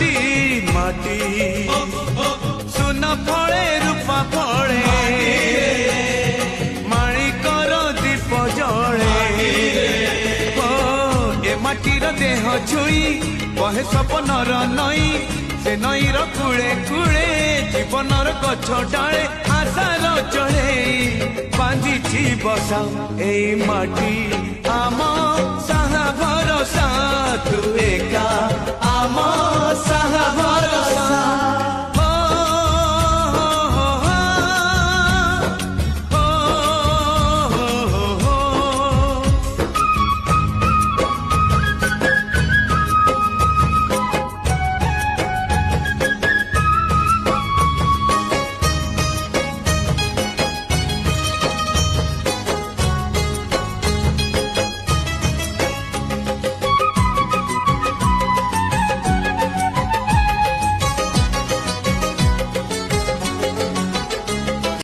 माटी माटी सुना फले रूपा फले माणिकर दीप जले ए माटीर देह छुई कहे सपनर नई से नईर कूले कूले जीवनर गछ डाले आशार चढ़े बांधिछि बसा ए माटी आम साहा भरोसा तू एका आम